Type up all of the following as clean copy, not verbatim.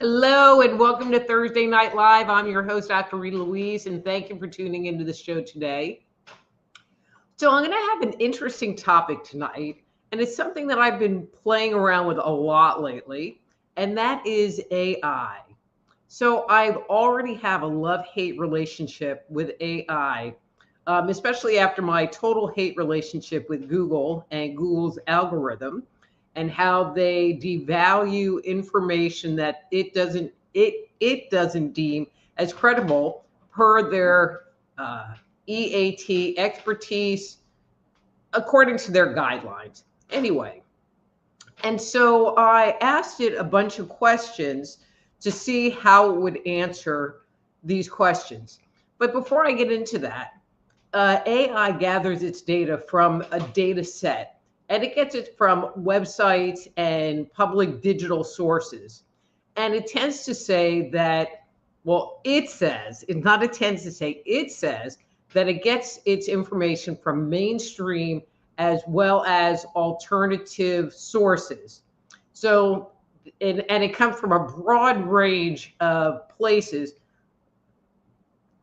Hello and welcome to Thursday Night Live. I'm your host, Dr. Rita Louise, and thank you for tuning into the show today. So I'm going to have an interesting topic tonight, and it's something that I've been playing around with a lot lately, and that is AI. So I already have a love-hate relationship with AI, especially after my total hate relationship with Google and Google's algorithm, and how they devalue information that it doesn't deem as credible per their EAT expertise according to their guidelines. Anyway, and so I asked it a bunch of questions to see how it would answer these questions. But before I get into that, AI gathers its data from a data set. And it gets it from websites and public digital sources. And it tends to say that, well, it says, it's not it tends to say, it says that it gets its information from mainstream as well as alternative sources. So, and it comes from a broad range of places,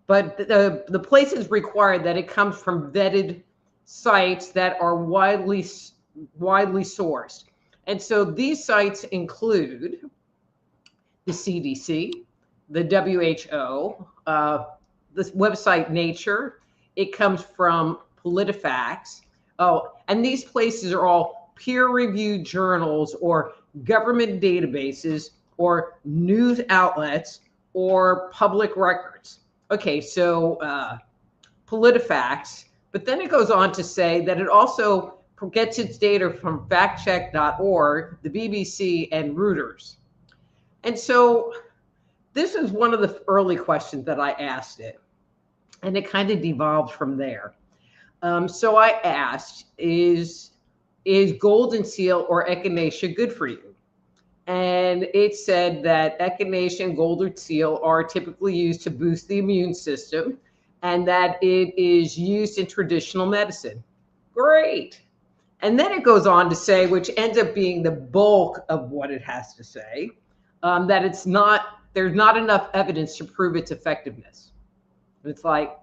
but the places require that it comes from vetted sites that are widely sourced. And so these sites include the CDC, the WHO, the website Nature. It comes from PolitiFacts. Oh, and these places are all peer-reviewed journals or government databases or news outlets or public records. Okay, so PolitiFacts, but then it goes on to say that it also gets its data from factcheck.org, the BBC, and Reuters. And so this is one of the early questions that I asked it, and it kind of devolved from there. So I asked, is golden seal or echinacea good for you? And it said that echinacea and golden seal are typically used to boost the immune system, and that it is used in traditional medicine. Great. And then it goes on to say, which ends up being the bulk of what it has to say, that there's not enough evidence to prove its effectiveness. It's like,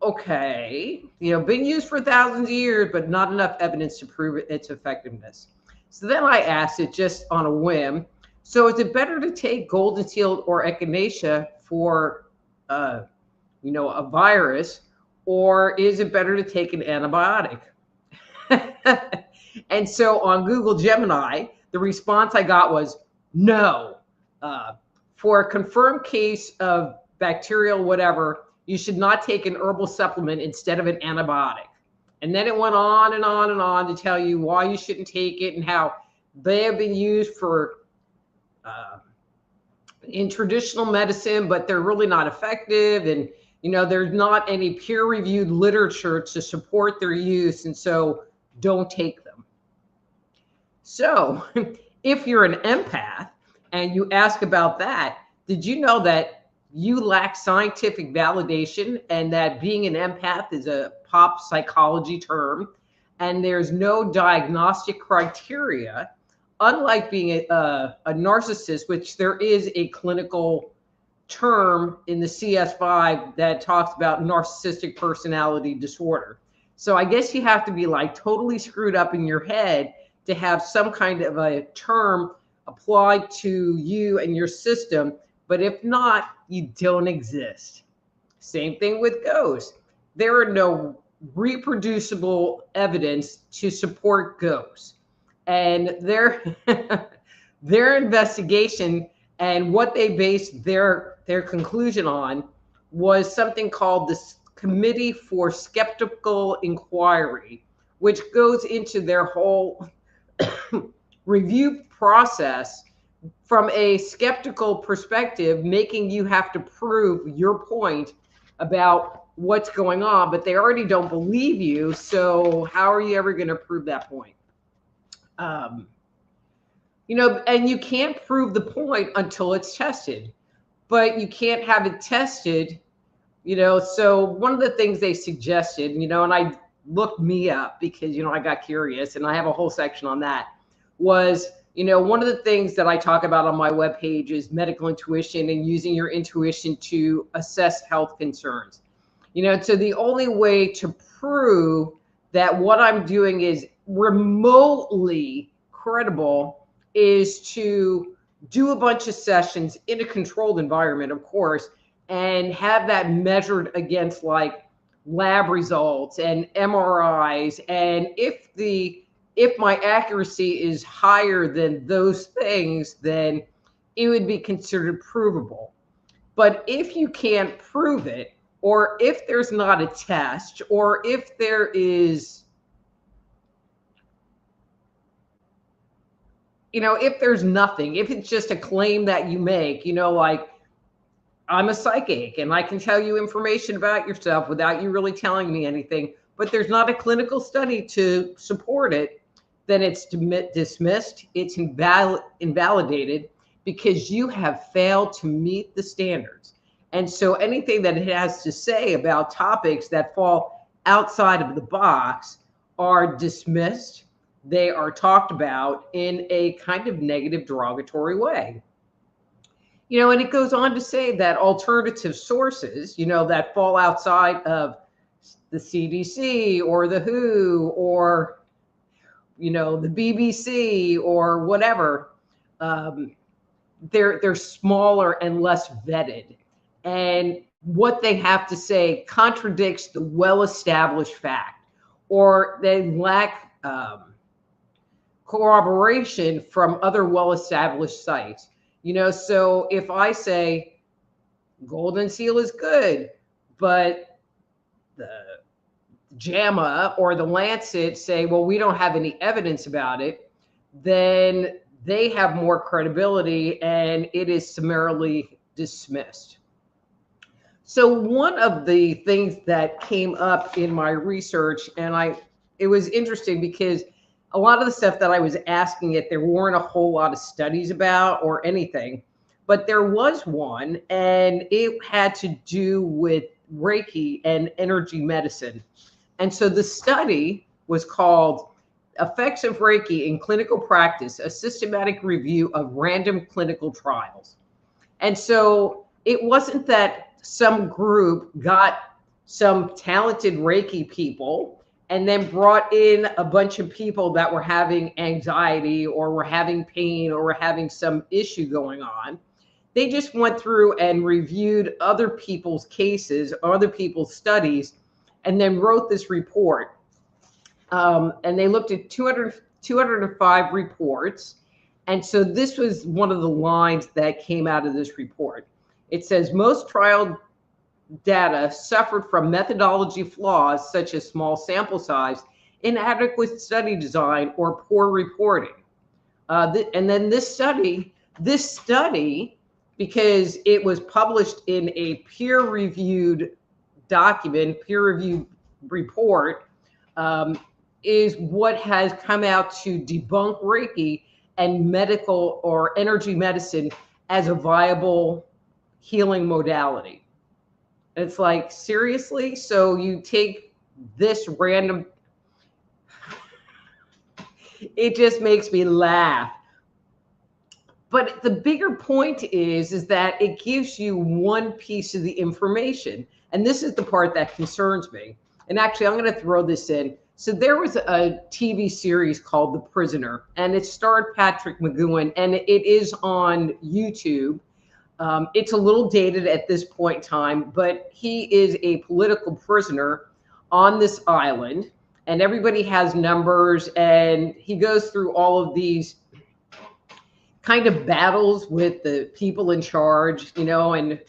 okay, been used for thousands of years, but not enough evidence to prove its effectiveness. So then I asked it just on a whim, so is it better to take golden seal or echinacea for, a virus, or is it better to take an antibiotic? And so on Google Gemini, the response I got was no. For a confirmed case of bacterial whatever, you should not take an herbal supplement instead of an antibiotic. And then it went on and on and on to tell you why you shouldn't take it and how they have been used for in traditional medicine, but they're really not effective. And there's not any peer-reviewed literature to support their use, and so don't take them. So if you're an empath and you ask about that, did you know that you lack scientific validation and that being an empath is a pop psychology term and there's no diagnostic criteria, unlike being a narcissist, which there is a clinical term in the CS5 that talks about narcissistic personality disorder. So I guess you have to be like totally screwed up in your head to have some kind of a term applied to you and your system. But if not, you don't exist. Same thing with ghosts. There are no reproducible evidence to support ghosts. And their investigation and what they based their conclusion on was something called the Committee for Skeptical Inquiry, which goes into their whole review process from a skeptical perspective, making you have to prove your point about what's going on, but they already don't believe you. So how are you ever going to prove that point? You know, and you can't prove the point until it's tested, but you can't have it tested, you know. So one of the things they suggested, you know, and I looked me up because, you know, I got curious, and I have a whole section on that, was, you know, one of the things that I talk about on my webpage is medical intuition and using your intuition to assess health concerns. You know, so the only way to prove that what I'm doing is remotely credible is to do a bunch of sessions in a controlled environment, of course, and have that measured against like lab results and MRIs. And if my accuracy is higher than those things, then it would be considered provable. But if you can't prove it, or if there's not a test, or if there is, you know, if there's nothing, if it's just a claim that you make, you know, like, I'm a psychic and I can tell you information about yourself without you really telling me anything, but there's not a clinical study to support it, then it's dismissed, it's invalidated, because you have failed to meet the standards. And so anything that it has to say about topics that fall outside of the box are dismissed. They are talked about in a kind of negative, derogatory way. You know, and it goes on to say that alternative sources, you know, that fall outside of the CDC or the WHO or, you know, the BBC or whatever, they're smaller and less vetted. And what they have to say contradicts the well-established fact, or they lack corroboration from other well-established sites. You know, so if I say golden seal is good, but the JAMA or the Lancet say, well, we don't have any evidence about it, then they have more credibility and it is summarily dismissed. So one of the things that came up in my research, and it was interesting because a lot of the stuff that I was asking it, there weren't a whole lot of studies about or anything, but there was one, and it had to do with Reiki and energy medicine. And so the study was called Effects of Reiki in Clinical Practice, a systematic review of random clinical trials. And so it wasn't that some group got some talented Reiki people and then brought in a bunch of people that were having anxiety or were having pain or were having some issue going on. They just went through and reviewed other people's cases, other people's studies, and then wrote this report. And they looked at 205 reports. And so this was one of the lines that came out of this report. It says, most trial data suffered from methodology flaws such as small sample size, inadequate study design, or poor reporting. And then this study, because it was published in a peer-reviewed document, peer-reviewed report, is what has come out to debunk Reiki and medical or energy medicine as a viable healing modality. It's like, seriously? So you take this random, it just makes me laugh. But the bigger point is that it gives you one piece of the information. And this is the part that concerns me. And actually, I'm going to throw this in. So there was a TV series called The Prisoner, and it starred Patrick McGowan, and it is on YouTube. It's a little dated at this point in time, but he is a political prisoner on this island, and everybody has numbers, and he goes through all of these kind of battles with the people in charge, you know, and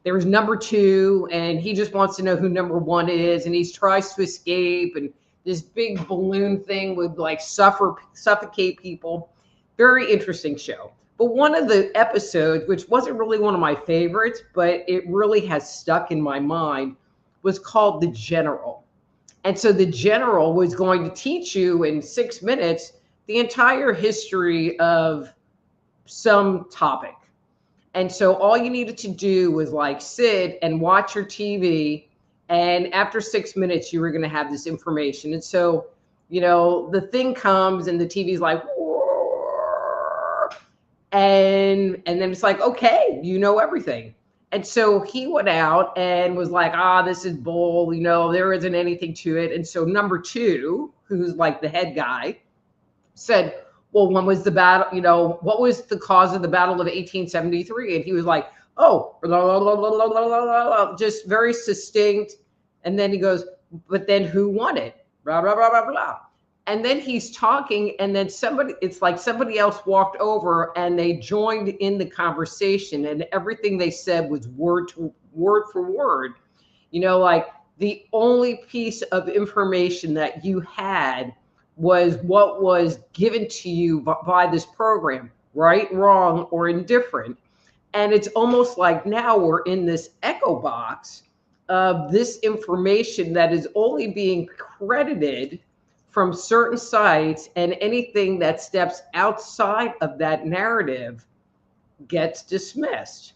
there was number 2, and he just wants to know who number 1 is, and he tries to escape, and this big balloon thing would like suffocate people. Very interesting show. But one of the episodes, which wasn't really one of my favorites, but it really has stuck in my mind, was called The General. And so the general was going to teach you in 6 minutes the entire history of some topic. And so all you needed to do was like sit and watch your TV. And after 6 minutes, you were going to have this information. And so, you know, the thing comes and the TV's like, and then it's like, okay, you know everything. And so he went out and was like, this is bull, you know, there isn't anything to it. And so number two, who's like the head guy, said, well, when was the battle, you know, what was the cause of the Battle of 1873? And he was like, oh, blah, blah, blah, blah, blah, blah, blah, just very succinct. And then he goes, but then who won it? Blah, blah, blah, blah, blah. And then he's talking, and then it's like somebody else walked over and they joined in the conversation, and everything they said was word for word. You know, like the only piece of information that you had was what was given to you by this program, right, wrong, or indifferent. And it's almost like now we're in this echo box of this information that is only being credited from certain sites, and anything that steps outside of that narrative gets dismissed.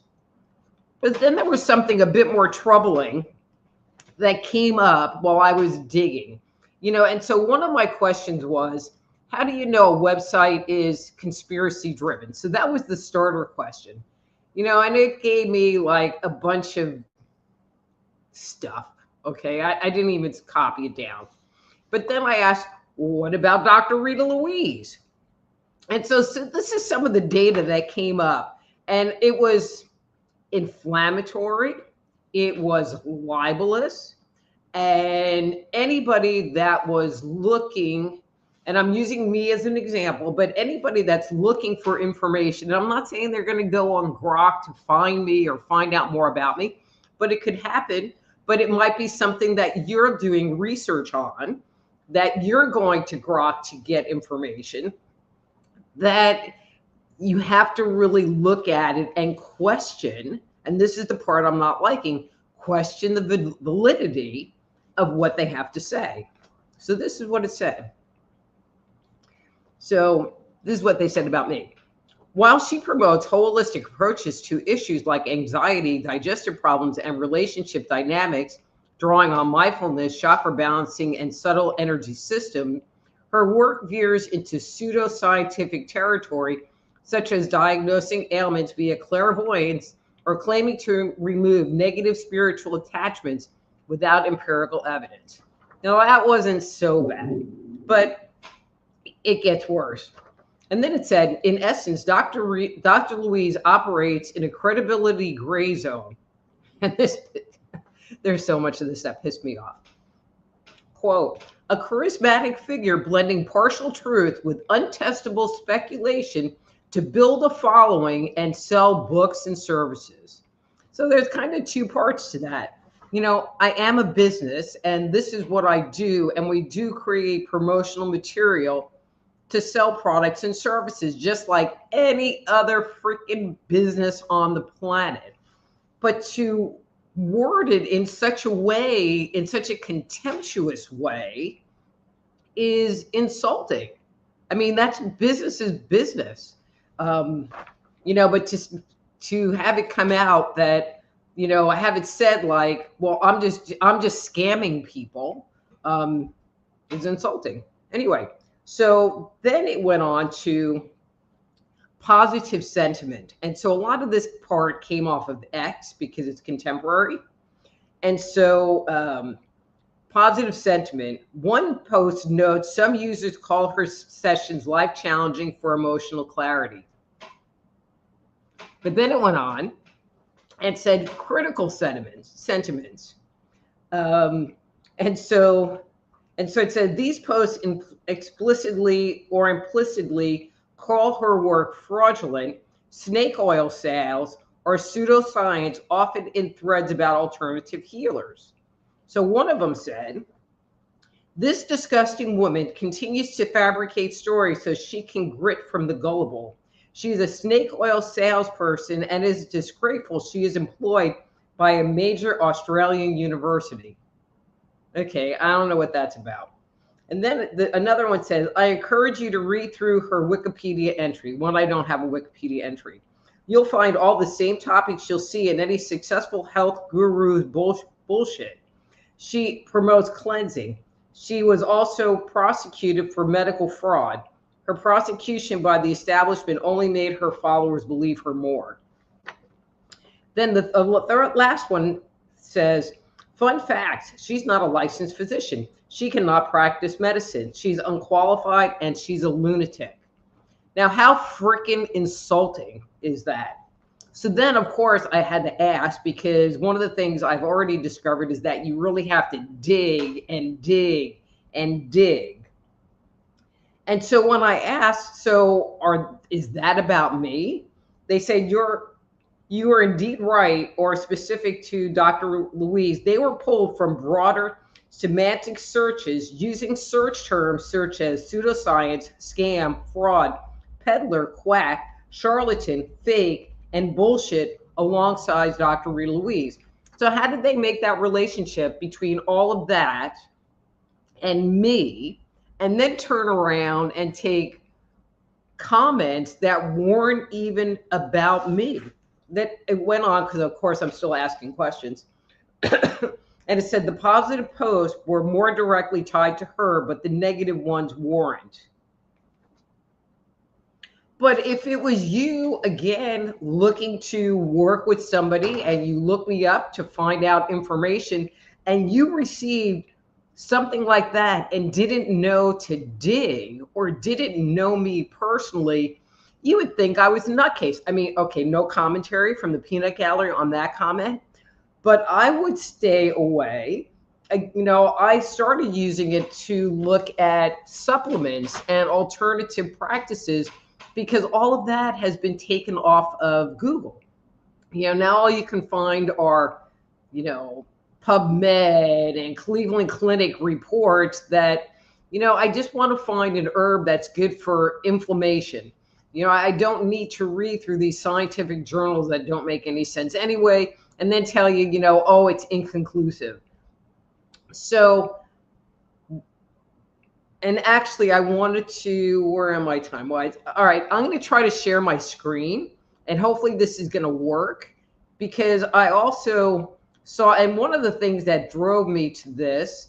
But then there was something a bit more troubling that came up while I was digging, you know, and so one of my questions was, how do you know a website is conspiracy driven? So that was the starter question, you know, and it gave me like a bunch of stuff. Okay, I didn't even copy it down. But then I asked, what about Dr. Rita Louise? And so this is some of the data that came up, and it was inflammatory, it was libelous, and anybody that was looking, and I'm using me as an example, but anybody that's looking for information, and I'm not saying they're going to go on Grok to find me or find out more about me, but it could happen. But it might be something that you're doing research on, that you're going to Grok to get information, that you have to really look at it and question, and this is the part I'm not liking, question the validity of what they have to say. So this is what it said. So this is what they said about me. While she promotes holistic approaches to issues like anxiety, digestive problems, and relationship dynamics, drawing on mindfulness, chakra balancing, and subtle energy system, her work veers into pseudoscientific territory, such as diagnosing ailments via clairvoyance or claiming to remove negative spiritual attachments without empirical evidence. Now, that wasn't so bad, but it gets worse. And then it said, in essence, Dr. Louise operates in a credibility gray zone. And there's so much of this that pissed me off. Quote, a charismatic figure blending partial truth with untestable speculation to build a following and sell books and services. So there's kind of two parts to that. You know, I am a business, and this is what I do, and we do create promotional material to sell products and services, just like any other freaking business on the planet. But to word it in such a way, in such a contemptuous way, is insulting. I mean, that's business is business. You know, but to have it come out that, you know, I have it said like, well, I'm just scamming people, is insulting. Anyway, so then it went on to positive sentiment. And so a lot of this part came off of X because it's contemporary. And so positive sentiment. One post notes some users call her sessions life challenging for emotional clarity. But then it went on and said critical sentiments. And so it said these posts explicitly or implicitly call her work fraudulent, snake oil sales, or pseudoscience, often in threads about alternative healers. So one of them said, This disgusting woman continues to fabricate stories so she can grit from the gullible. She is a snake oil salesperson and is disgraceful she is employed by a major Australian university. Okay, I don't know what that's about. And then another one says, I encourage you to read through her Wikipedia entry. One, I don't have a Wikipedia entry. You'll find all the same topics you'll see in any successful health guru's bullshit. She promotes cleansing. She was also prosecuted for medical fraud. Her prosecution by the establishment only made her followers believe her more. Then the last one says, fun fact, she's not a licensed physician. She cannot practice medicine. She's unqualified and she's a lunatic. Now, how freaking insulting is that? So then, of course, I had to ask, because one of the things I've already discovered is that you really have to dig and dig and dig. And so when I asked, is that about me? They said, you are indeed right, or specific to Dr. Louise. They were pulled from broader semantic searches using search terms such as pseudoscience, scam, fraud, peddler, quack, charlatan, fake, and bullshit alongside Dr. Rita Louise. So how did they make that relationship between all of that and me, and then turn around and take comments that weren't even about me? That it went on, because of course I'm still asking questions. And it said the positive posts were more directly tied to her, but the negative ones weren't. But if it was you, again, looking to work with somebody and you look me up to find out information and you received something like that and didn't know to dig or didn't know me personally, you would think I was a nutcase. I mean, okay, no commentary from the peanut gallery on that comment, but I would stay away. I started using it to look at supplements and alternative practices, because all of that has been taken off of Google. Now all you can find are, PubMed and Cleveland Clinic reports that, I just want to find an herb that's good for inflammation. I don't need to read through these scientific journals that don't make any sense anyway, and then tell you, oh, it's inconclusive. So, and actually I wanted to, where am I time-wise? All right, I'm going to try to share my screen, and hopefully this is going to work, because I also saw, and one of the things that drove me to this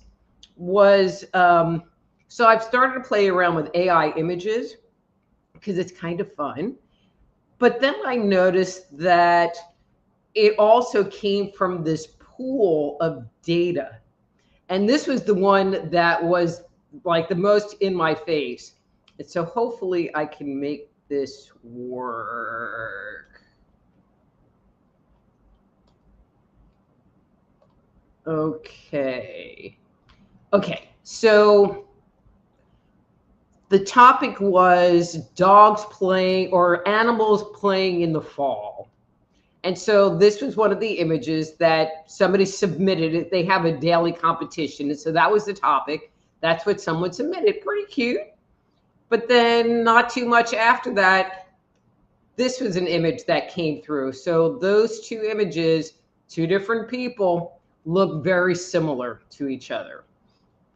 was, so I've started to play around with AI images because it's kind of fun. But then I noticed that it also came from this pool of data. And this was the one that was like the most in my face. And so hopefully I can make this work. Okay. So the topic was dogs playing, or animals playing in the fall. And so this was one of the images that somebody submitted. They have a daily competition. And so that was the topic. That's what someone submitted. Pretty cute. But then not too much after that, this was an image that came through. So those two images, two different people, look very similar to each other.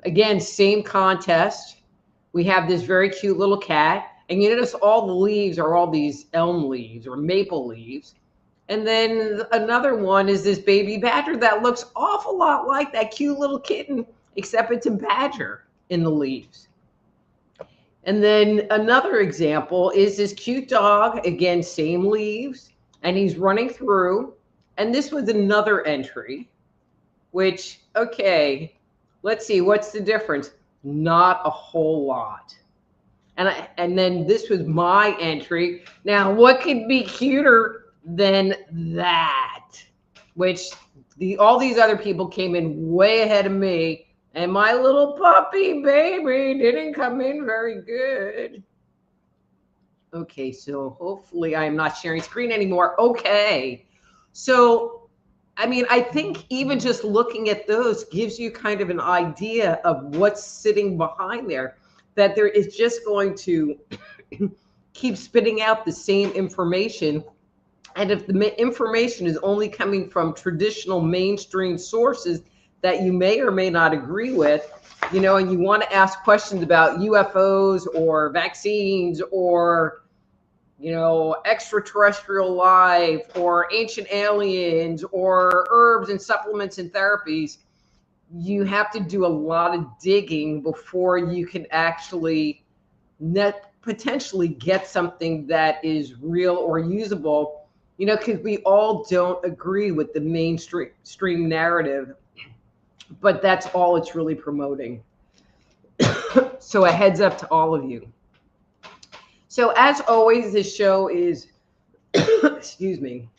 Again, same contest. We have this very cute little cat. And you notice all the leaves are all these elm leaves or maple leaves. And then another one is this baby badger that looks awful lot like that cute little kitten, except it's a badger in the leaves. And then another example is this cute dog, again, same leaves, and he's running through. And this was another entry, which, okay, let's see, what's the difference? Not a whole lot. And then this was my entry. Now, what could be cuter than that? Which all these other people came in way ahead of me, and my little puppy baby didn't come in very good. Okay, so hopefully I'm not sharing screen anymore. Okay, so I mean, I think even just looking at those gives you kind of an idea of what's sitting behind there, that there is just going to keep spitting out the same information. And if the information is only coming from traditional mainstream sources that you may or may not agree with, you know, and you want to ask questions about UFOs or vaccines or, you know, extraterrestrial life or ancient aliens or herbs and supplements and therapies, you have to do a lot of digging before you can actually potentially get something that is real or usable, you know, because we all don't agree with the mainstream narrative, but that's all it's really promoting. So a heads up to all of you. So as always, this show is, excuse me.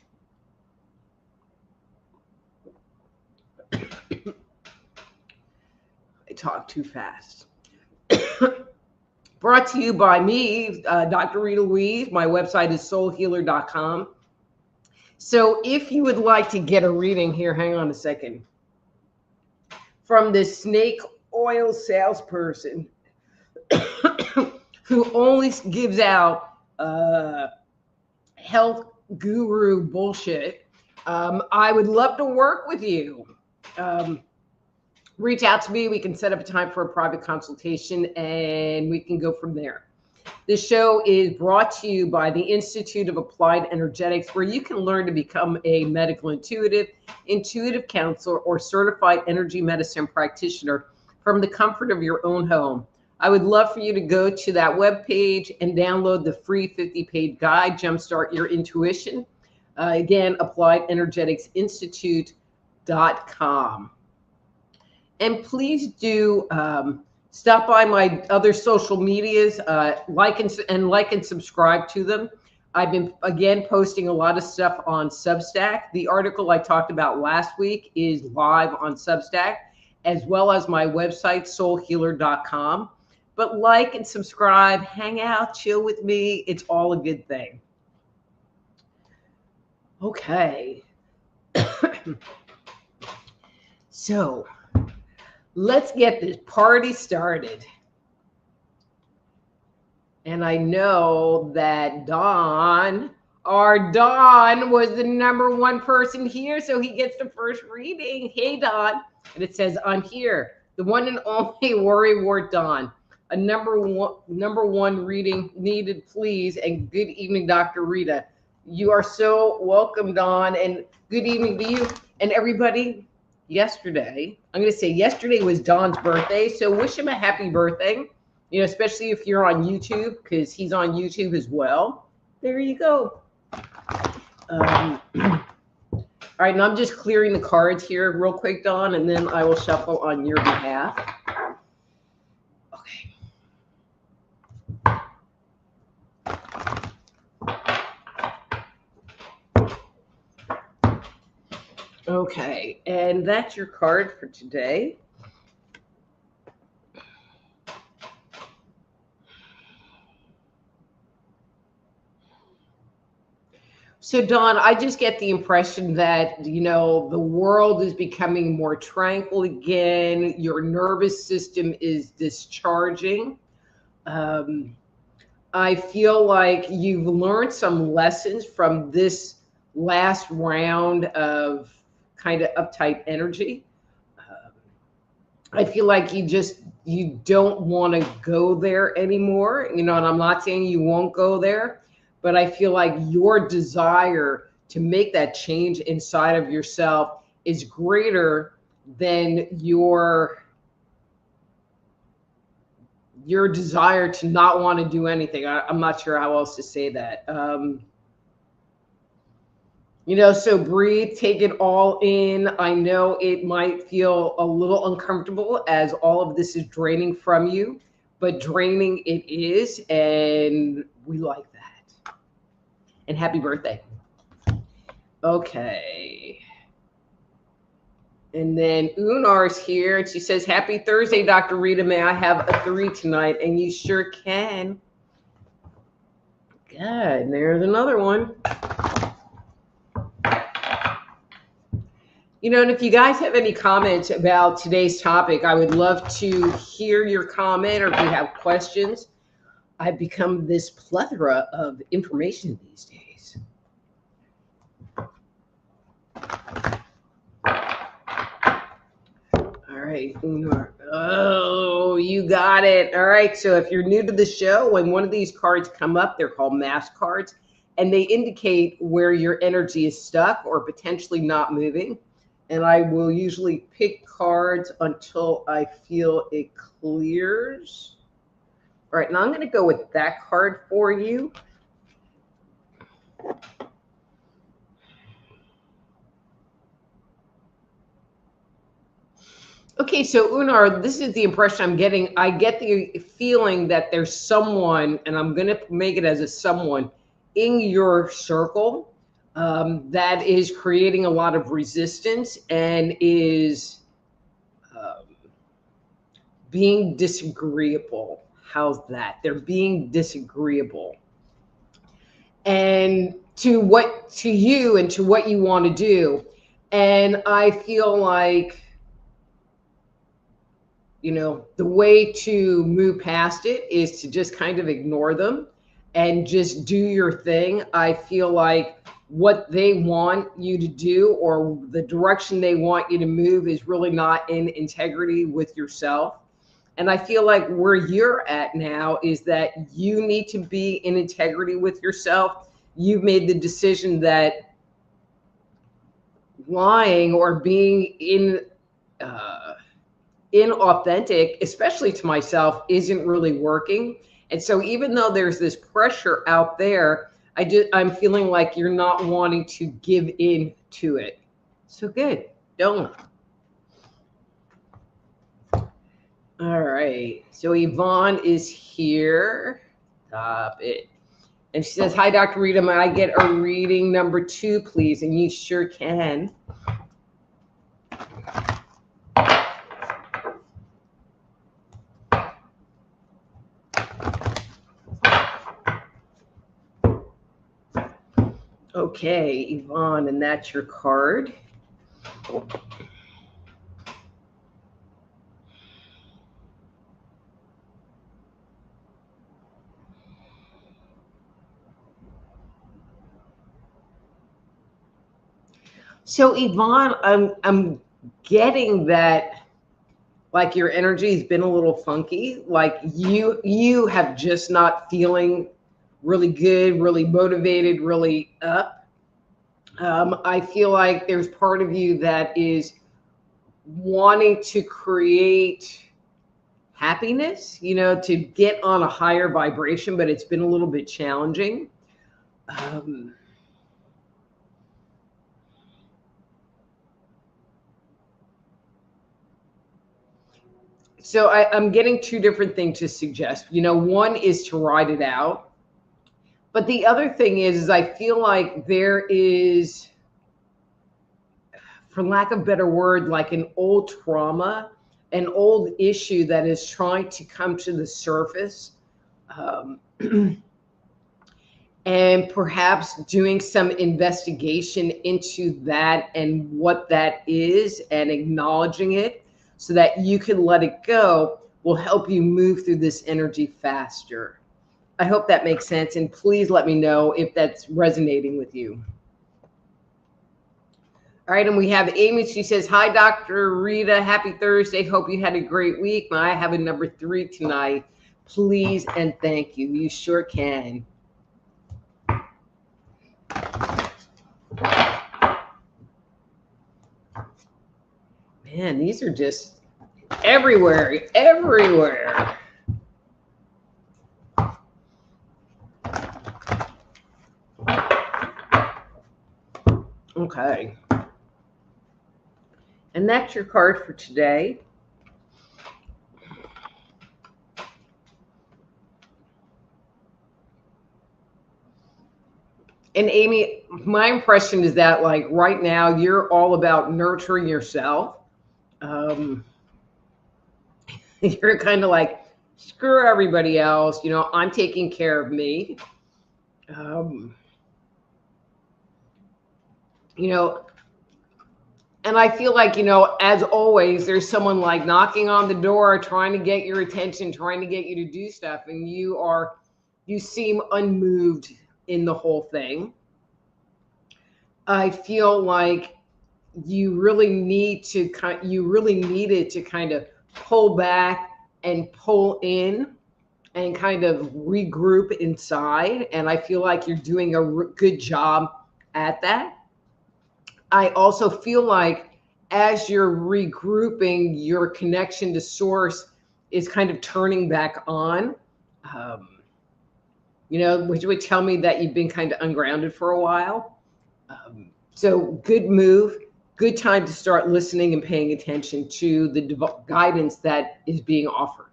I talk too fast. Brought to you by me, Dr. Rita Louise. My website is soulhealer.com. So if you would like to get a reading here, hang on a second, from this snake oil salesperson who only gives out health guru bullshit, I would love to work with you. Reach out to me. We can set up a time for a private consultation and we can go from there. This show is brought to you by the Institute of Applied Energetics, where you can learn to become a medical intuitive counselor, or certified energy medicine practitioner from the comfort of your own home. I would love for you to go to that webpage and download the free 50-page guide, Jumpstart Your Intuition. Again, AppliedEnergeticsInstitute.com. And please do stop by my other social medias, like and subscribe to them. I've been, again, posting a lot of stuff on Substack. The article I talked about last week is live on Substack, as well as my website, soulhealer.com. But like and subscribe, hang out, chill with me. It's all a good thing. Okay. So let's get this party started. And I know that Don, our Don, was the #1 person here, so he gets the first reading. Hey, Don. And it says, I'm here, the one and only Worry Wart Don. A number one reading needed, please. And good evening, Dr. Rita. You are so welcome, Don. And good evening to you and everybody. Yesterday, I'm going to say yesterday was Don's birthday. So wish him a happy birthday, you know, especially if you're on YouTube, because he's on YouTube as well. There you go. All right, and I'm just clearing the cards here real quick, Don, and then I will shuffle on your behalf. Okay. Okay, and that's your card for today. So, Don, I just get the impression that, you know, the world is becoming more tranquil again. Your nervous system is discharging. I feel like you've learned some lessons from this last round of kind of uptight energy. I feel like you don't want to go there anymore, you know, and I'm not saying you won't go there, but I feel like your desire to make that change inside of yourself is greater than your desire to not want to do anything. I'm not sure how else to say that. You know, so breathe, take it all in. I know it might feel a little uncomfortable as all of this is draining from you, but draining it is, and we like that. And happy birthday. Okay. And then Unar's here, and she says, happy Thursday, Dr. Rita. May I have a 3 tonight? And you sure can. Good. There's another one. And if you guys have any comments about today's topic, I would love to hear your comment, or if you have questions. I've become this plethora of information these days. All right. Oh, you got it. All right. So if you're new to the show, when one of these cards come up, they're called mask cards, and they indicate where your energy is stuck or potentially not moving. And I will usually pick cards until I feel it clears. All right, now I'm going to go with that card for you. Okay, so Unar, this is the impression I'm getting. I get the feeling that there's someone, and I'm going to make it as a someone in your circle that is creating a lot of resistance and is being disagreeable. How's that? They're being disagreeable. And to you and to what you want to do. And I feel like, the way to move past it is to just kind of ignore them and just do your thing. I feel like what they want you to do or the direction they want you to move is really not in integrity with yourself. And I feel like where you're at now is that you need to be in integrity with yourself. You've made the decision that lying or being inauthentic, especially to myself, isn't really working. And so even though there's this pressure out there, I'm feeling like you're not wanting to give in to it. So good. Don't. All right. So Yvonne is here. Stop it. And she says, hi, Dr. Rita. May I get a reading number 2, please? And you sure can. Okay, Yvonne, and that's your card. So Yvonne, I'm getting that, like, your energy has been a little funky. Like you have just not feeling really good, really motivated, really up. I feel like there's part of you that is wanting to create happiness, to get on a higher vibration, but it's been a little bit challenging. So I'm getting 2 different things to suggest. One is to write it out. But the other thing is I feel like there is, for lack of a better word, like an old trauma, an old issue that is trying to come to the surface. And perhaps doing some investigation into that and what that is and acknowledging it so that you can let it go will help you move through this energy faster. I hope that makes sense. And please let me know if that's resonating with you. All right. And we have Amy. She says, hi, Dr. Rita. Happy Thursday. Hope you had a great week. I have a number 3 tonight. Please and thank you. You sure can. Man, these are just everywhere. Okay. And that's your card for today. And Amy, my impression is that, like, right now you're all about nurturing yourself. You're kind of like, screw everybody else. I'm taking care of me. And I feel like, you know, as always, there's someone like knocking on the door, trying to get your attention, trying to get you to do stuff. And you seem unmoved in the whole thing. I feel like you really needed to kind of pull back and pull in and kind of regroup inside. And I feel like you're doing a good job at that. I also feel like as you're regrouping, your connection to source is kind of turning back on, you know, which would tell me that you've been kind of ungrounded for a while. So good move, good time to start listening and paying attention to the guidance that is being offered.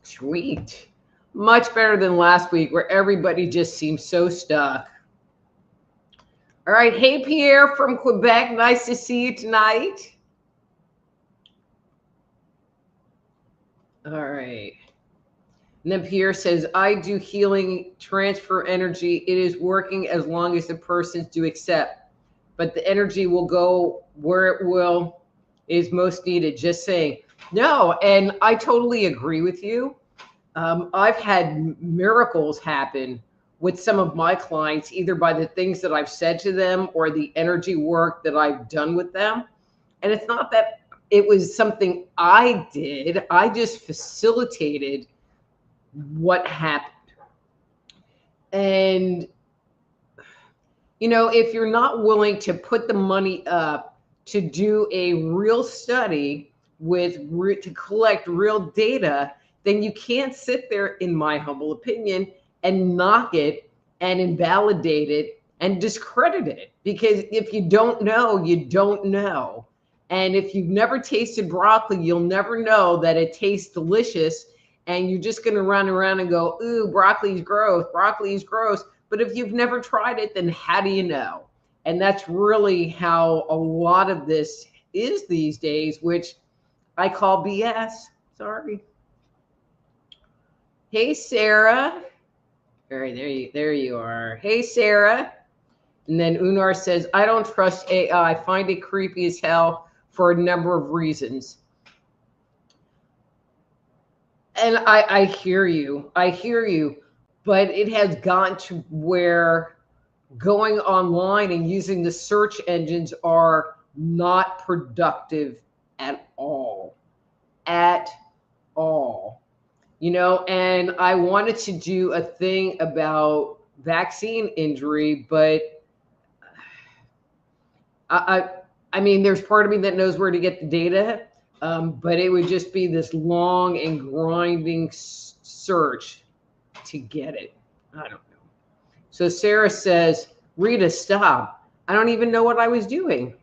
Sweet. Much better than last week where everybody just seemed so stuck. All right. Hey, Pierre from Quebec. Nice to see you tonight. All right. And then Pierre says, I do healing, transfer energy. It is working as long as the persons do accept. But the energy will go where it is most needed. Just saying. No, and I totally agree with you. I've had miracles happen with some of my clients, either by the things that I've said to them or the energy work that I've done with them. And it's not that it was something I did. I just facilitated what happened. And, you know, if you're not willing to put the money up to do a real study to collect real data, then you can't sit there, in my humble opinion, and knock it and invalidate it and discredit it. Because if you don't know, you don't know. And if you've never tasted broccoli, you'll never know that it tastes delicious. And you're just going to run around and go, ooh, broccoli's gross, broccoli's gross. But if you've never tried it, then how do you know? And that's really how a lot of this is these days, which I call BS. Sorry. Hey, Sarah. All right, there you are. Hey, Sarah. And then Unar says, I don't trust AI. I find it creepy as hell for a number of reasons. And I hear you. I hear you. But it has gotten to where going online and using the search engines are not productive at all. At all. You know, and I wanted to do a thing about vaccine injury, but I mean, there's part of me that knows where to get the data, but it would just be this long and grinding search to get it. I don't know. So Sarah says, Rita, stop. I don't even know what I was doing.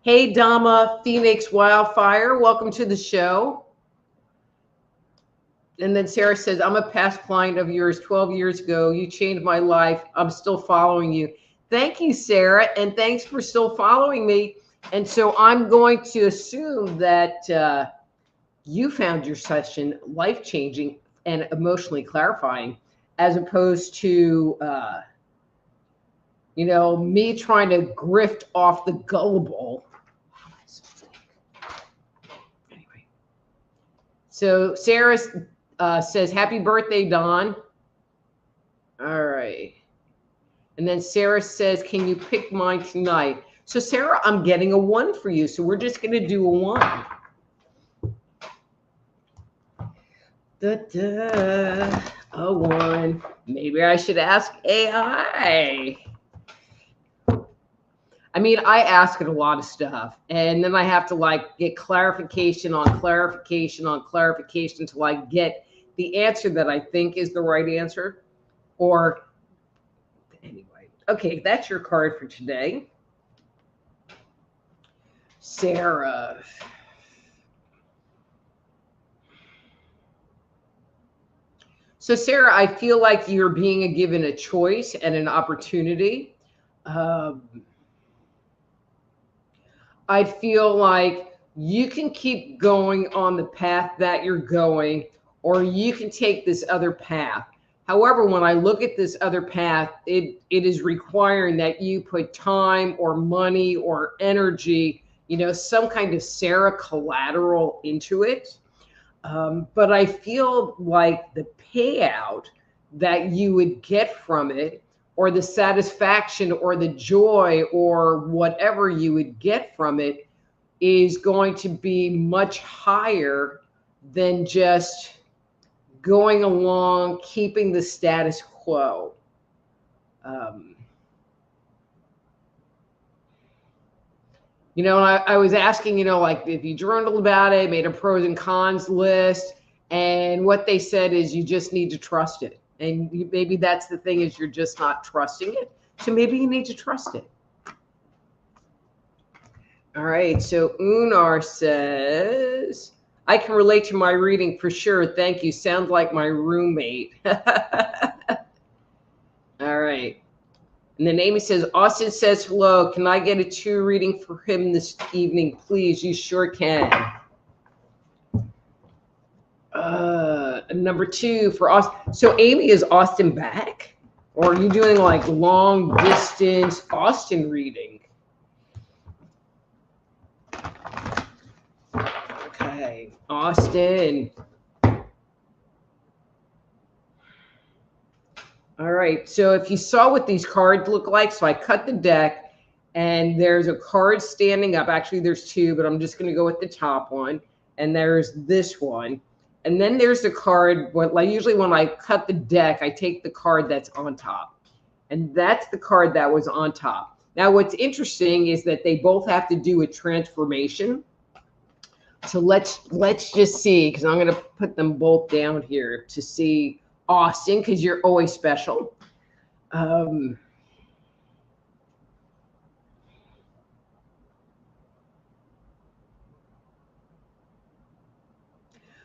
Hey, Dama Phoenix Wildfire, welcome to the show. And then Sarah says, I'm a past client of yours 12 years ago. You changed my life. I'm still following you. Thank you, Sarah. And thanks for still following me. And so I'm going to assume that you found your session life-changing and emotionally clarifying, as opposed to, you know, me trying to grift off the gullible. Anyway. So Sarah says, happy birthday, Dawn. All right. And then Sarah says, can you pick mine tonight? So Sarah, I'm getting a 1 for you. So we're just going to do a 1. A 1. Maybe I should ask AI. I mean, I ask it a lot of stuff, and then I have to like get clarification on clarification on clarification till I get the answer that I think is the right answer. Or anyway, okay, that's your card for today. Sarah. So Sarah, I feel like you're being given a choice and an opportunity. I feel like you can keep going on the path that you're going, or you can take this other path. However, when I look at this other path, it is requiring that you put time or money or energy, some kind of Sarah collateral into it. But I feel like the payout that you would get from it, or the satisfaction or the joy or whatever you would get from it, is going to be much higher than just going along, keeping the status quo. I was asking, like if you journaled about it, made a pros and cons list, and what they said is you just need to trust it. And maybe that's the thing, is you're just not trusting it. So maybe you need to trust it. All right. So Unar says, I can relate to my reading for sure. Thank you. Sounds like my roommate. All right. And then Amy says, Austin says hello. Can I get a 2 reading for him this evening, please? You sure can. Number 2 for Austin. So Amy, is Austin back? Or are you doing like long distance Austin reading? Okay, Austin. All right, so if you saw what these cards look like, so I cut the deck and there's a card standing up. Actually, there's 2, but I'm just going to go with the top one. And there's this one. And then there's the card, usually when I cut the deck, I take the card that's on top. And that's the card that was on top. Now, what's interesting is that they both have to do with transformation. So let's just see, because I'm going to put them both down here to see Austin, because you're always special.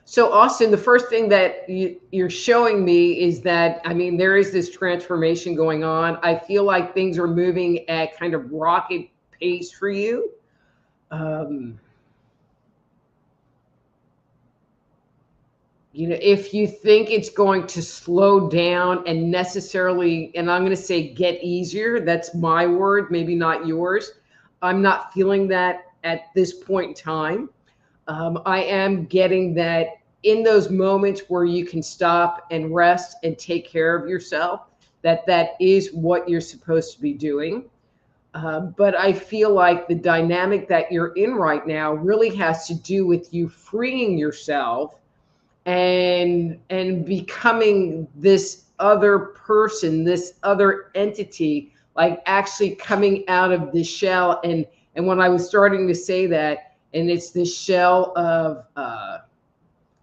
So Austin, the first thing that you're showing me is that, there is this transformation going on. I feel like things are moving at kind of rocket pace for you. If you think it's going to slow down and necessarily, and I'm going to say get easier, that's my word, maybe not yours. I'm not feeling that at this point in time. I am getting that in those moments where you can stop and rest and take care of yourself, that is what you're supposed to be doing. But I feel like the dynamic that you're in right now really has to do with you freeing yourself and becoming this other person, this other entity, like actually coming out of the shell. And when I was starting to say that, and it's this shell of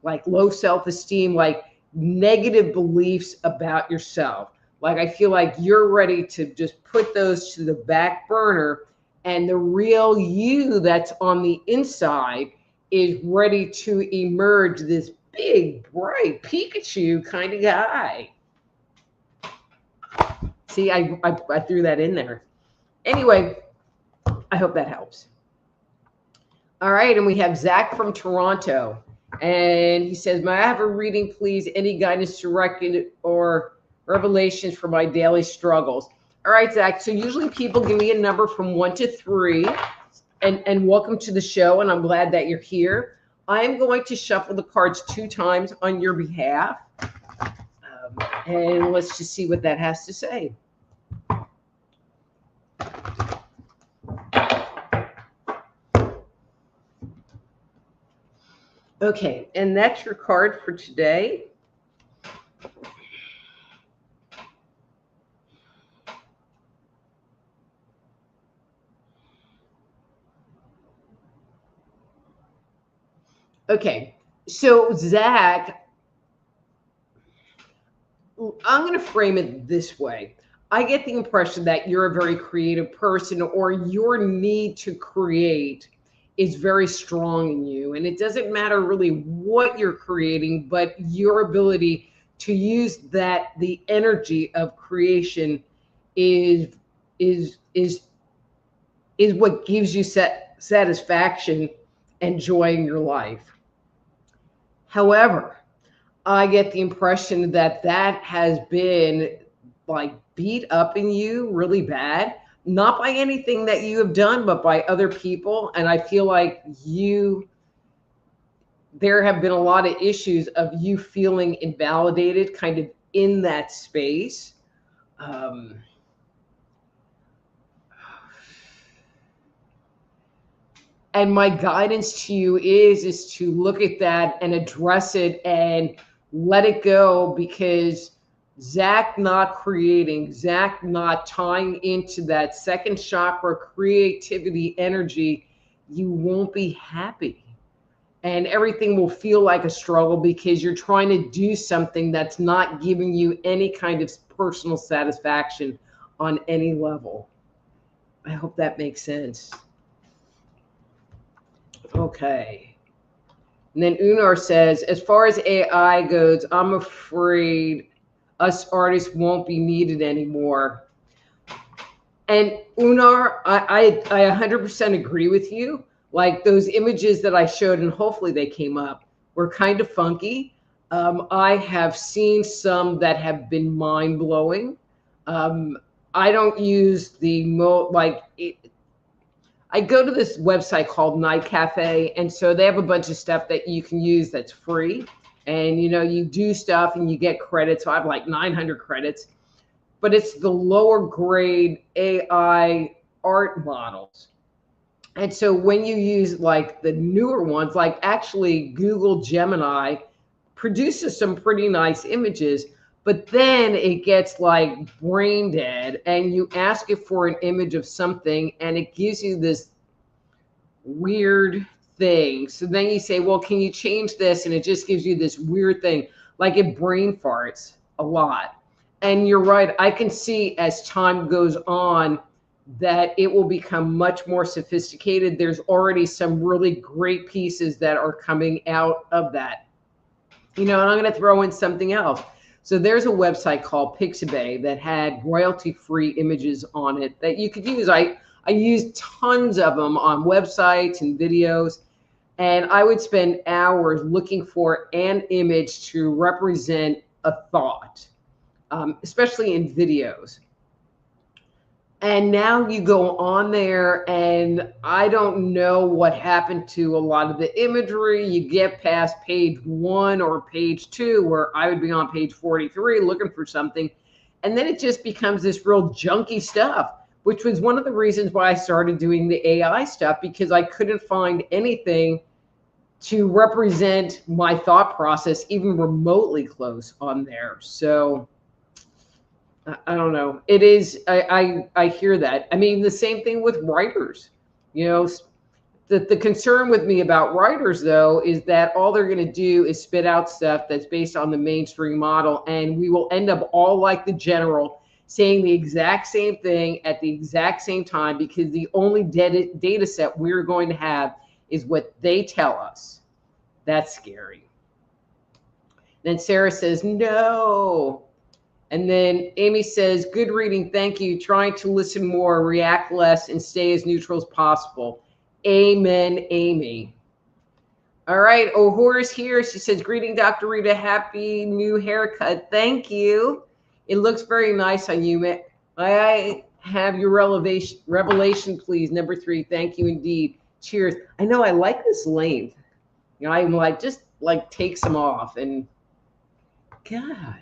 like low self-esteem, like negative beliefs about yourself. Like I feel like you're ready to just put those to the back burner, and the real you that's on the inside is ready to emerge, this big, bright Pikachu kind of guy. See, I threw that in there. Anyway, I hope that helps. All right, and we have Zach from Toronto. And he says, may I have a reading, please? Any guidance directed or revelations for my daily struggles? All right, Zach. So usually people give me a number from 1 to 3. And welcome to the show. And I'm glad that you're here. I am going to shuffle the cards 2 times on your behalf. And let's just see what that has to say. Okay, and that's your card for today. Okay, so Zach, I'm going to frame it this way. I get the impression that you're a very creative person, or your need to create is very strong in you. And it doesn't matter really what you're creating, but your ability to use that, the energy of creation is what gives you satisfaction and joy in your life. However, I get the impression that that has been like beat up in you really bad, not by anything that you have done, but by other people. And I feel like there have been a lot of issues of you feeling invalidated kind of in that space. Um, and my guidance to you is to look at that and address it and let it go, because Zach not creating, Zach not tying into that second chakra creativity energy, you won't be happy. And everything will feel like a struggle because you're trying to do something that's not giving you any kind of personal satisfaction on any level. I hope that makes sense. Okay. And then Unar says, as far as AI goes, I'm afraid us artists won't be needed anymore. And Unar, I 100% agree with you. Like those images that I showed, and hopefully they came up, were kind of funky. I have seen some that have been mind blowing. I don't use the I go to this website called Night Cafe, and so they have a bunch of stuff that you can use that's free. And you do stuff and you get credits. So I have like 900 credits, but it's the lower grade AI art models. And so when you use like the newer ones, like actually Google Gemini produces some pretty nice images, but then it gets like brain dead and you ask it for an image of something and it gives you this weird thing. So then you say, well, can you change this? And it just gives you this weird thing, like it brain farts a lot. And you're right. I can see as time goes on that it will become much more sophisticated. There's already some really great pieces that are coming out of that. And I'm going to throw in something else. So there's a website called Pixabay that had royalty-free images on it that you could use. I used tons of them on websites and videos, and I would spend hours looking for an image to represent a thought, especially in videos. And now you go on there, and I don't know what happened to a lot of the imagery. You get past page 1 or page 2, where I would be on page 43 looking for something. And then it just becomes this real junky stuff, which was one of the reasons why I started doing the AI stuff, because I couldn't find anything to represent my thought process, even remotely close on there. So I don't know. It is, I hear that. I mean, the same thing with writers. The concern with me about writers, though, is that all they're going to do is spit out stuff that's based on the mainstream model, and we will end up all like the general, saying the exact same thing at the exact same time, because the only data set we're going to have is what they tell us. That's scary. Then Sarah says, no. And then Amy says, good reading, thank you. Trying to listen more, react less, and stay as neutral as possible. Amen, Amy. All right, O'Hora's here. She says, greeting, Dr. Rita. Happy new haircut. Thank you. It looks very nice on you. I have your revelation, please. Number 3. Thank you indeed. Cheers. I know I like this length. I'm like, just like take some off. And God.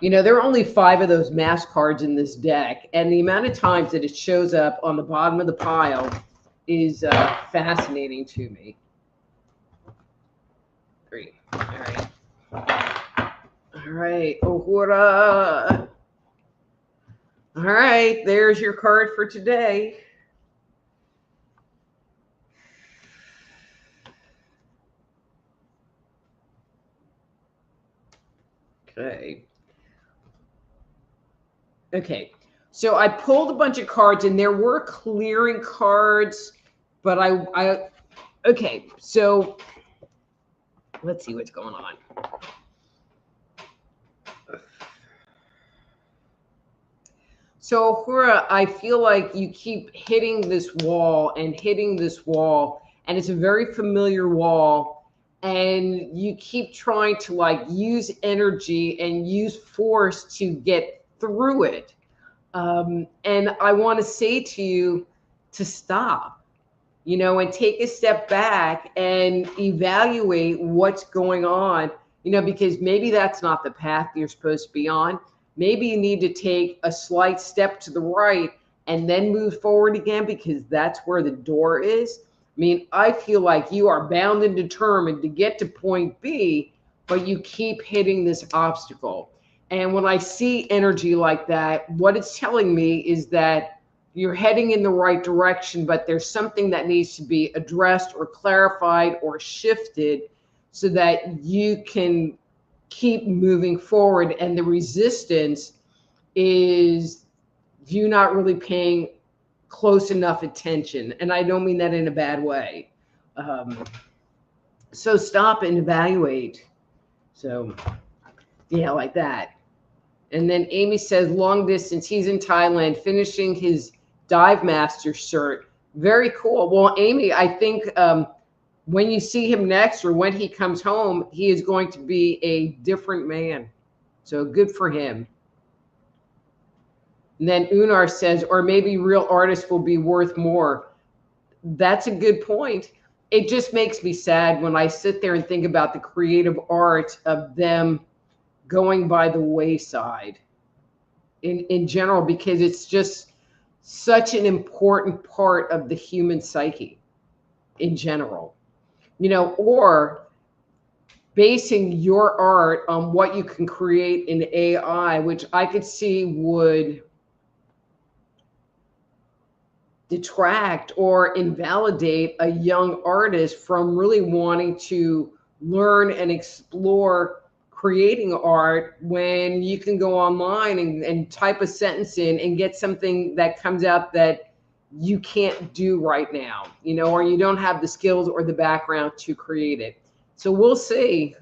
There are only 5 of those mask cards in this deck, and the amount of times that it shows up on the bottom of the pile is fascinating to me. 3. All right. All right. Ohura. All right. There's your card for today. Okay, so I pulled a bunch of cards, and there were clearing cards, but okay, so let's see what's going on. So, Ahura, I feel like you keep hitting this wall and hitting this wall, and it's a very familiar wall, and you keep trying to like use energy and use force to get through it. And I want to say to you to stop, you know, and take a step back and evaluate what's going on, you know, because maybe that's not the path you're supposed to be on. Maybe you need to take a slight step to the right and then move forward again, because that's where the door is. I mean, I feel like you are bound and determined to get to point B, but you keep hitting this obstacle. And when I see energy like that, what it's telling me is that you're heading in the right direction, but there's something that needs to be addressed or clarified or shifted so that you can keep moving forward. And the resistance is you not really paying close enough attention. And I don't mean that in a bad way. So stop and evaluate. So, yeah, like that. And then Amy says, long distance, he's in Thailand, finishing his dive master cert. Very cool. Well, Amy, I think when you see him next or when he comes home, he is going to be a different man. So good for him. And then Unar says, or maybe real artists will be worth more. That's a good point. It just makes me sad when I sit there and think about the creative art of them going by the wayside in general, because it's just such an important part of the human psyche in general, you know, or basing your art on what you can create in AI, which I could see would detract or invalidate a young artist from really wanting to learn and explore creating art, when you can go online and type a sentence in and get something that comes out that you can't do right now, you know, or you don't have the skills or the background to create it. So we'll see,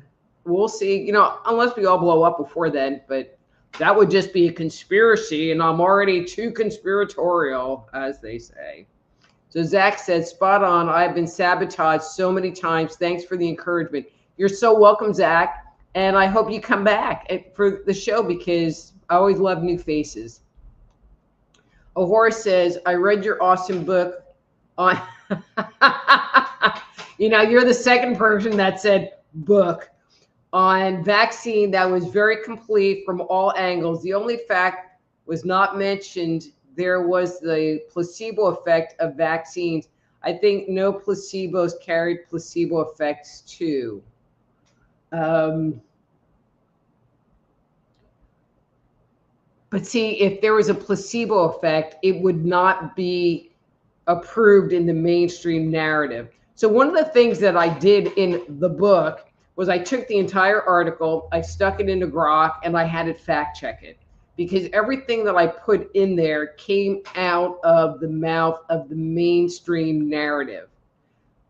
you know, unless we all blow up before then, but that would just be a conspiracy, and I'm already too conspiratorial, as they say. So Zach said, spot on. I've been sabotaged so many times. Thanks for the encouragement. You're so welcome, Zach. And I hope you come back for the show, because I always love new faces. Ahora says, I read your awesome book on, you know, you're the second person that said book on vaccine that was very complete from all angles. The only fact was not mentioned, there was the placebo effect of vaccines. I think no placebos carried placebo effects too. But see, if there was a placebo effect, it would not be approved in the mainstream narrative. So one of the things that I did in the book was I took the entire article, I stuck it into Grok, and I had it fact check it, because everything that I put in there came out of the mouth of the mainstream narrative.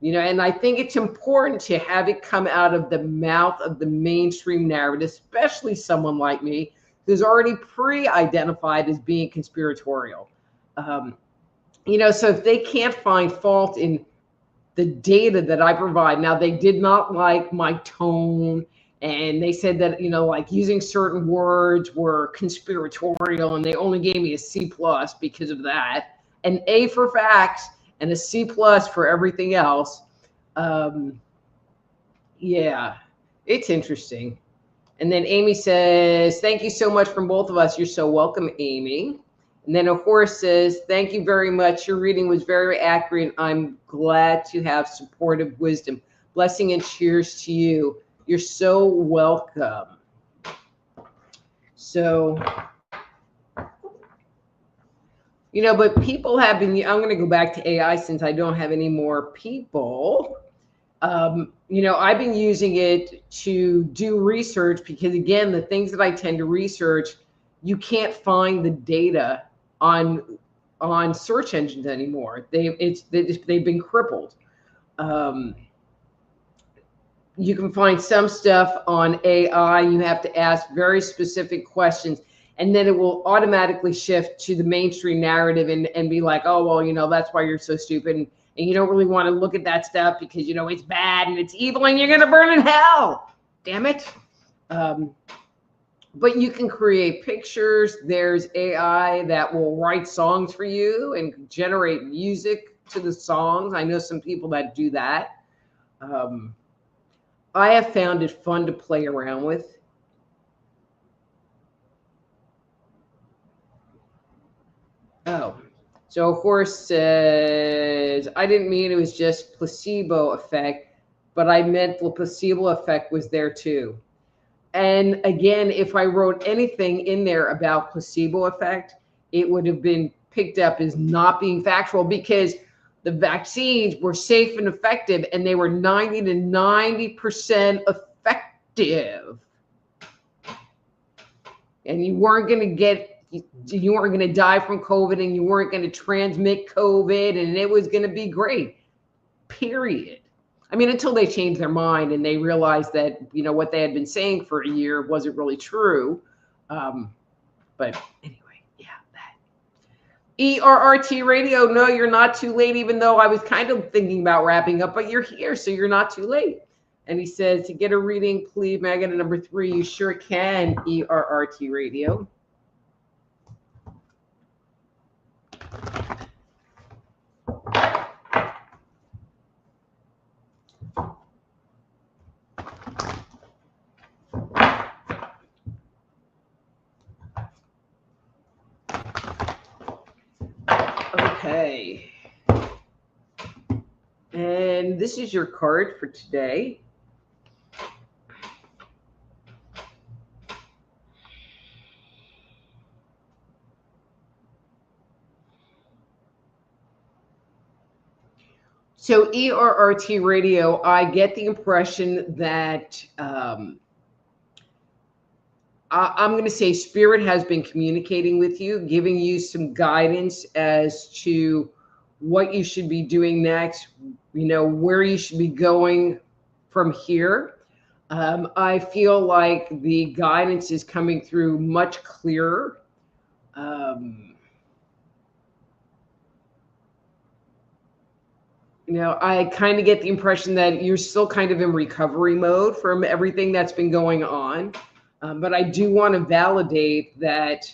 You know, and I think it's important to have it come out of the mouth of the mainstream narrative, especially someone like me who's already pre-identified as being conspiratorial. You know, so if they can't find fault in the data that I provide, now they did not like my tone, and they said that, you know, like using certain words were conspiratorial, and they only gave me a C+ because of that, an A for facts and a C+ for everything else. Yeah, it's interesting. And then Amy says, thank you so much from both of us. You're so welcome, Amy. And then Ahora says, thank you very much. Your reading was very accurate. I'm glad to have supportive wisdom. Blessing and cheers to you. You're so welcome. So, you know, but people have been, I'm going to go back to AI since I don't have any more people. You know, I've been using it to do research, because again, the things that I tend to research, you can't find the data on search engines anymore. They've been crippled. You can find some stuff on AI. You have to ask very specific questions, and then it will automatically shift to the mainstream narrative and be like, oh, well, you know, that's why you're so stupid. and you don't really want to look at that stuff because, you know, it's bad and it's evil and you're going to burn in hell. Damn it. But you can create pictures. There's AI that will write songs for you and generate music to the songs. I know some people that do that. I have found it fun to play around with. Oh, so Horse says, I didn't mean it was just placebo effect, but I meant the placebo effect was there too. And again, if I wrote anything in there about placebo effect, it would have been picked up as not being factual because the vaccines were safe and effective, and they were 90 to 90% effective. And you weren't going to die from COVID, and you weren't going to transmit COVID, and it was going to be great, period. I mean, until they changed their mind and they realized that, you know, what they had been saying for a year wasn't really true. But anyway, yeah, that. ERRT Radio, no, you're not too late, even though I was kind of thinking about wrapping up, but you're here, so you're not too late. And he says, to get a reading, please, Megan, at number 3, you sure can, ERRT Radio. Okay. And this is your card for today. So ERRT Radio, I get the impression that I'm going to say Spirit has been communicating with you, giving you some guidance as to what you should be doing next, you know, where you should be going from here. I feel like the guidance is coming through much clearer. You know, I kind of get the impression that you're still kind of in recovery mode from everything that's been going on. But I do want to validate that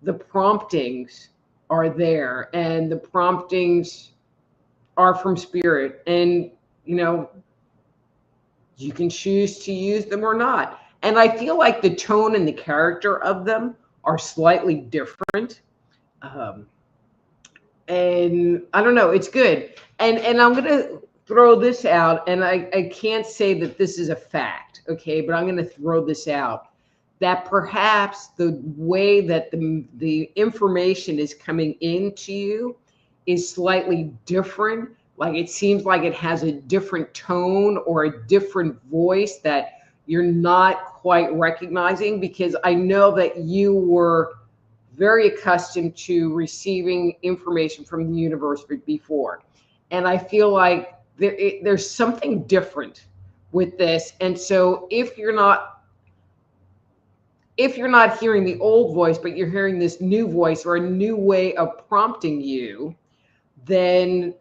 the promptings are there, and the promptings are from Spirit. And, you know, you can choose to use them or not. And I feel like the tone and the character of them are slightly different. And I don't know, it's good. And I'm going to throw this out, and I can't say that this is a fact, okay, but I'm going to throw this out, that perhaps the way that the information is coming into you is slightly different. Like it seems like it has a different tone or a different voice that you're not quite recognizing, because I know that you were very accustomed to receiving information from the universe before. And I feel like there's something different with this. And so if you're not hearing the old voice, but you're hearing this new voice or a new way of prompting you, then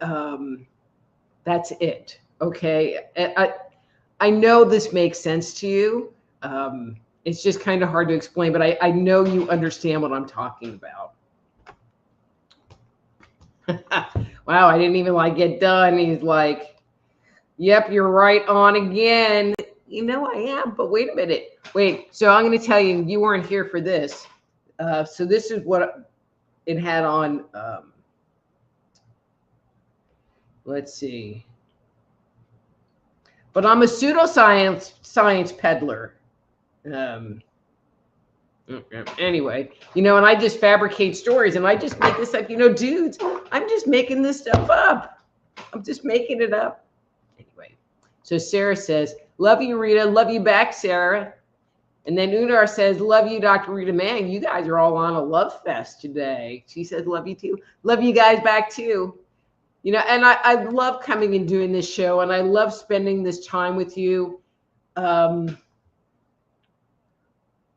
that's it. Okay. I know this makes sense to you. It's just kind of hard to explain, but I know you understand what I'm talking about. Wow, I didn't even like get done. He's like, yep, you're right on again. You know I am, but wait a minute. Wait, so I'm going to tell you, you weren't here for this. So this is what it had on. Let's see. But I'm a pseudoscience peddler. Anyway, you know, and I just fabricate stories, and I just make this up. You know, dudes, I'm just making this stuff up. I'm just making it up. Anyway, so Sarah says, love you, Rita. Love you back, Sarah. And then Unar says, love you, Dr. Rita. Man, you guys are all on a love fest today. She says, love you too. Love you guys back too. You know, and I love coming and doing this show, and I love spending this time with you.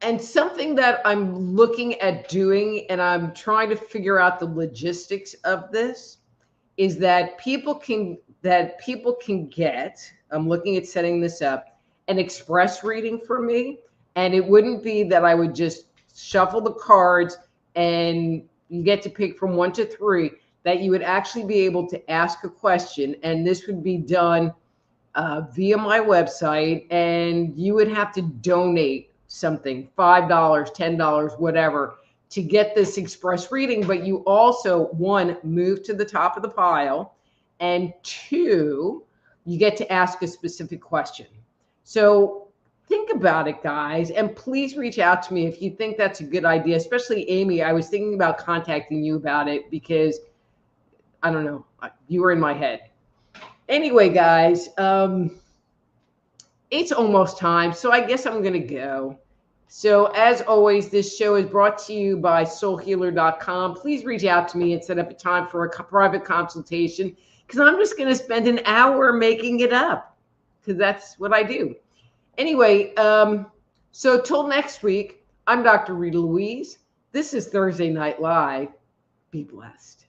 And something that I'm looking at doing, and I'm trying to figure out the logistics of this, is that people can get, I'm looking at setting this up, an express reading for me. And it wouldn't be that I would just shuffle the cards and you get to pick from 1 to 3, that you would actually be able to ask a question. And this would be done via my website, and you would have to donate something, $5, $10, whatever, to get this express reading. But you also, 1, move to the top of the pile, and 2, you get to ask a specific question. So think about it, guys, and please reach out to me if you think that's a good idea, especially Amy. I was thinking about contacting you about it because, I don't know, you were in my head. Anyway, guys, it's almost time, so I guess I'm going to go. So as always, this show is brought to you by soulhealer.com. Please reach out to me and set up a time for a private consultation, because I'm just going to spend an hour making it up, because that's what I do. Anyway, so till next week, I'm Dr. Rita Louise. This is Thursday Night Live. Be blessed.